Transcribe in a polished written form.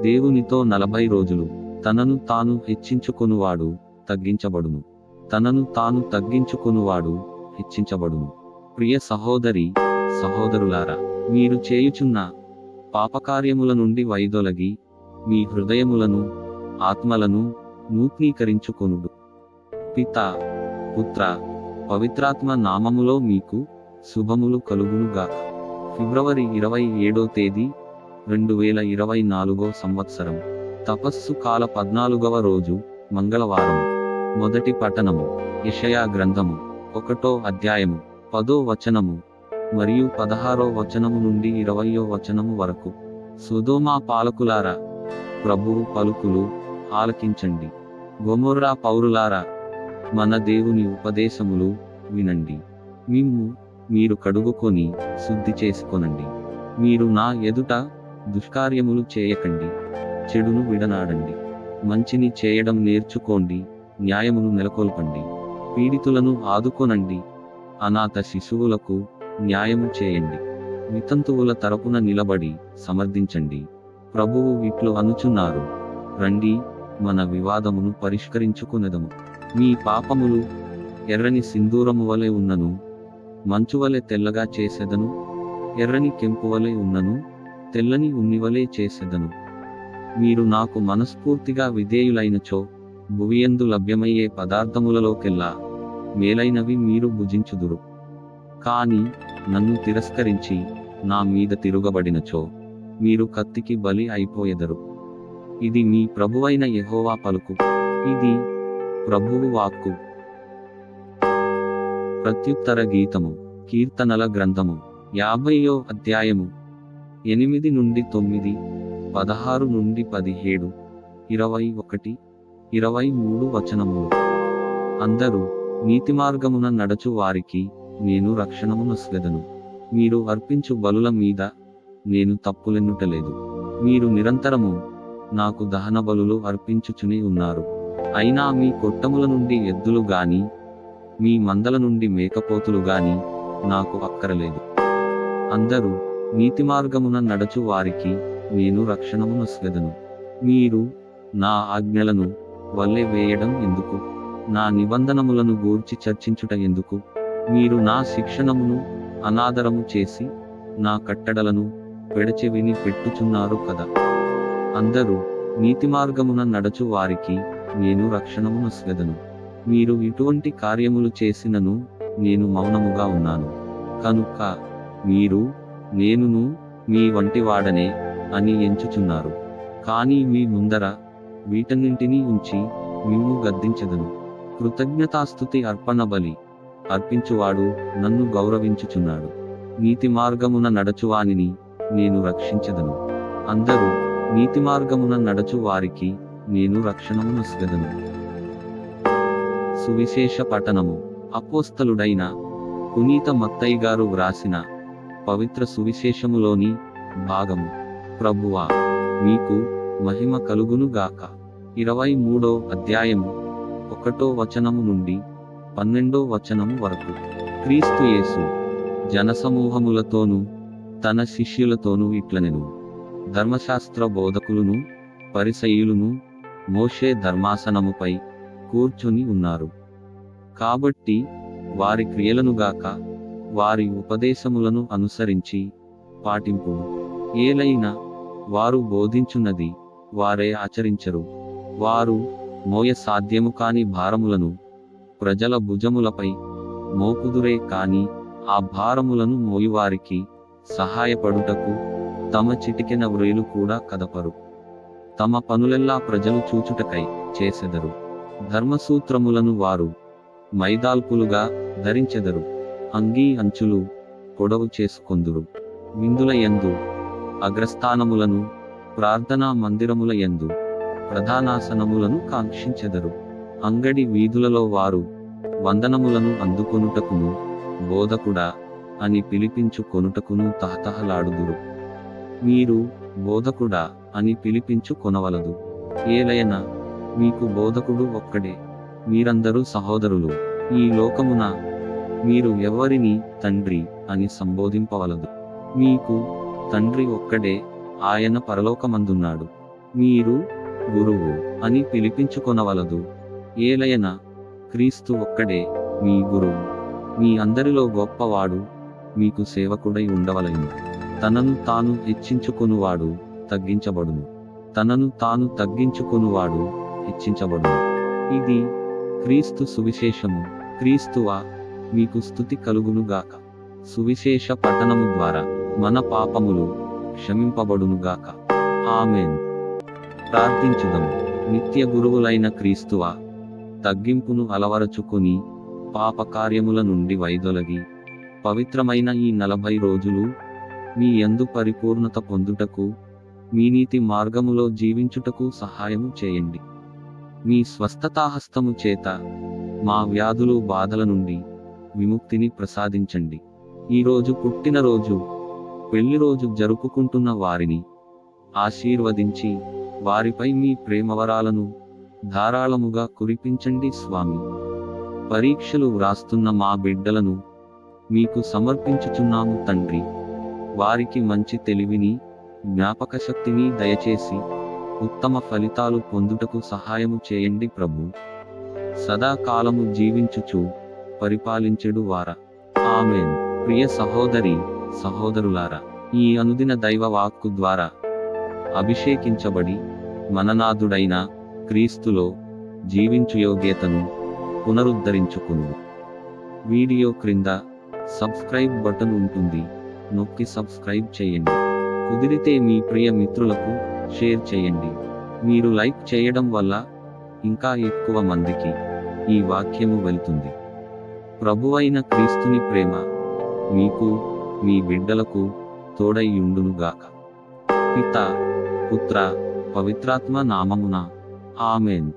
దేవునితో 40 రోజులు. తనను తాను హెచ్చించుకొనువాడు తగ్గించబడును, తనను తాను తగ్గించుకొనువాడు హెచ్చించబడును. ప్రియ సహోదరి సహోదరులారా, మీరు చేయుచున్న పాపకార్యముల నుండి వైదొలగి మీ హృదయములను ఆత్మలను నూతనీకరించుకొనుడు. పితా పుత్ర పవిత్రాత్మ నామములో మీకు శుభములు కలుగునుగాక. ఫిబ్రవరి 27వ తేదీ 2024 సంవత్సరం. తపస్సు కాల 14వ రోజు మంగళవారం. మొదటి పఠనము యెషయా గ్రంథము 1వ అధ్యాయము 10వ వచనము మరియు 16వ వచనము నుండి 20వ వచనము వరకు. సొదొమ పాలకులారా, ప్రభువు పలుకులు ఆలకించండి. గొమొర్రా పౌరులారా, మన దేవుని ఉపదేశములు వినండి. మీరు కడుగుకొని శుద్ధి చేసుకొనండి. మీరు నా ఎదుట దుష్కార్యములు చేయకండి. చెడును విడనాడండి. మంచిని చేయడం నేర్చుకోండి. న్యాయమును నెలకొల్పండి. పీడితులను ఆదుకొనండి. అనాథ శిశువులకు న్యాయము చేయండి. వితంతువుల తరపున నిలబడి సమర్థించండి. ప్రభువు ఇట్లు అనుచున్నారు, రండి, మన వివాదమును పరిష్కరించుకొనెదము. మీ పాపములు ఎర్రని సింధూరము వలె ఉన్నను, మంచువలె తెల్లగా చేసెదను. ఎర్రని కెంపువలె ఉన్నను, తెల్లని ఉన్నివలే చేసెదను. మీరు నాకు మనస్ఫూర్తిగా విధేయులైనచో, భువియందు లభ్యమయ్యే పదార్థములలోకెల్లా మేలైనవి మీరు భుజించుదురు. కాని నన్ను తిరస్కరించి నా మీద తిరుగబడినచో, మీరు కత్తికి బలి అయిపోయెదరు. ఇది మీ ప్రభువైన యెహోవా పలుకు. ఇది ప్రభువు వాక్కు. ప్రత్యుత్తర గీతము. కీర్తనల గ్రంథము 50వ అధ్యాయము 8 నుండి 9, 16 నుండి 17, 21, 23 వచనములు. అందరూ నీతిమార్గమున నడచు వారికి నేను రక్షణమునొసగెదను. మీరు అర్పించు బలుల మీద నేను తప్పులెన్నుటలేదు. మీరు నిరంతరము నాకు దహన బలులు అర్పించుచునే ఉన్నారు. అయినా మీ కొట్టముల నుండి ఎద్దులు గాని, మీ మందల నుండి మేకపోతులు గాని నాకు అక్కరలేదు. అందరూ నీతిమార్గమున నడచు వారికి నేను రక్షణమునొసగెదను. మీరు నా ఆజ్ఞలను వల్లె వేయడం ఎందుకు? నా నిబంధనములను గూర్చి చర్చించుట ఎందుకు? మీరు నా శిక్షణమును అనాదరము చేసి నా కట్టడలను పెడచెవిని పెట్టుచున్నారు కదా. అందరూ నీతిమార్గమున నడచు వారికి నేను రక్షణమునొసగెదను. మీరు ఇటువంటి కార్యములు చేసినను నేను మౌనముగా ఉన్నాను. కనుక మీరు నేనును మీ వంటివాడనే అని ఎంచుచున్నారు. కానీ మీ ముందర వీటన్నింటినీ ఉంచి మిమ్ము గద్దించెదను. కృతజ్ఞతాస్తుతి అర్పణ బలి అర్పించువాడు నన్ను గౌరవించుచున్నాడు. నీతి మార్గమున నడచువానిని నేను రక్షించెదను. అందరూ నీతిమార్గమున నడచు వారికి నేను రక్షణమునొసగెదను. సువిశేష పఠనము. అపోస్తలుడైన పునీత మత్తయి గారు వ్రాసిన పవిత్ర సువిశేషములోని భాగము. ప్రభువా, మీకు మహిమ కలుగును గాక. 23వ అధ్యాయము 1వ వచనము నుండి 12వ వచనము వరకు. క్రీస్తు యేసు జనసమూహములతోనూ తన శిష్యులతోనూ ఇట్లనెను. ధర్మశాస్త్ర బోధకులును పరిసయ్యులును మోషే ధర్మాసనముపై కూర్చొని ఉన్నారు. కాబట్టి వారి క్రియలనుగాక వారి ఉపదేశములను అనుసరించి పాటింపుడు. ఏలైనా వారు బోధించున్నది వారే ఆచరించరు. వారు మోయ సాధ్యము కాని భారములను ప్రజల భుజములపై మోపుదురే కాని ఆ భారములను మోయువారికి సహాయపడుటకు తమ చిటికెన వ్రేలు కూడా కదపరు. తమ పనులెల్లా ప్రజలు చూచుటకై చేసెదరు. ధర్మసూత్రములను వారు మైదాల్పులుగా ధరించెదరు. అంగీ అంచులు పొడవు చేసుకొందురు. విందుల యందు అగ్రస్థానములను, ప్రార్థనా మందిరముల యందు ప్రధానాసనములను కాంక్షించెదరు. అంగడి వీధులలో వారు వందనములను అందుకొనుటకును బోధకుడా అని పిలిపించుకొనుటకును తహతహలాడుదురు. మీరు బోధకుడా అని పిలిపించు కొనవలదు. ఏలయన మీకు బోధకుడు ఒక్కడే, మీరందరూ సహోదరులు. ఈ లోకమున మీరు ఎవరిని తండ్రి అని సంబోధింపవలదు. మీకు తండ్రి ఒక్కడే, ఆయన పరలోకమందున్నాడు. మీరు గురువు అని పిలిపించుకొనవలదు. ఏలయన క్రీస్తు ఒక్కడే మీ గురువు. మీ అందరిలో గొప్పవాడు మీకు సేవకుడై ఉండవలెను. తనను తాను హెచ్చించుకొనువాడు తగ్గించబడును, తనను తాను తగ్గించుకొనువాడు హెచ్చించబడును. ఇది క్రీస్తు సువిశేషము. క్రీస్తువా, మీకు స్తుతి కలుగునుగాక. సువిశేష పఠనము ద్వారా మన పాపములు క్షమింపబడునుగాక. ఆమేన్. ప్రార్థించుదము. నిత్య గురువులైన క్రీస్తువా, తగ్గింపును అలవరచుకొని పాపకార్యముల నుండి వైదొలగి పవిత్రమైన ఈ 40 రోజులు మీ యందు పరిపూర్ణత పొందుటకు, మీ నీతి మార్గములో జీవించుటకు సహాయము చేయండి. మీ స్వస్థతాహస్తము చేత మా వ్యాధులు బాధల నుండి విముక్తిని ప్రసాదించండి. ఈరోజు పుట్టినరోజు, పెళ్లిరోజు జరుపుకుంటున్న వారిని ఆశీర్వదించి వారిపై మీ ప్రేమవరాలను ధారాళముగా కురిపించండి స్వామి. పరీక్షలు వ్రాస్తున్న మా బిడ్డలను మీకు సమర్పించుచున్నాము తండ్రి. వారికి మంచి తెలివిని, జ్ఞాపకశక్తిని దయచేసి ఉత్తమ ఫలితాలు పొందుటకు సహాయము చేయండి ప్రభు. సదాకాలము జీవించుచు పరిపాలించెడు వార. ఆమేన్. ప్రియ సహోదరి సహోదరులారా, ఈ అనుదిన దైవ వాక్కు ద్వారా అభిషేకించబడి మననాథుడైన క్రీస్తులో జీవించు యోగ్యతను పునరుద్ధరించుకును. వీడియో క్రింద సబ్స్క్రైబ్ బటన్ ఉంటుంది, నొక్కి సబ్స్క్రైబ్ చేయండి. కుదిరితే మీ ప్రియ మిత్రులకు షేర్ చేయండి. మీరు లైక్ చేయడం వల్ల ఇంకా ఎక్కువ మందికి ఈ వాక్యము వెళ్తుంది. ప్రభువైన క్రీస్తుని ప్రేమ మీకు, మీ బిడ్డలకు తోడై యుండునుగాక. పితా, పుత్ర, పవిత్రాత్మ నామమున. ఆమేన్.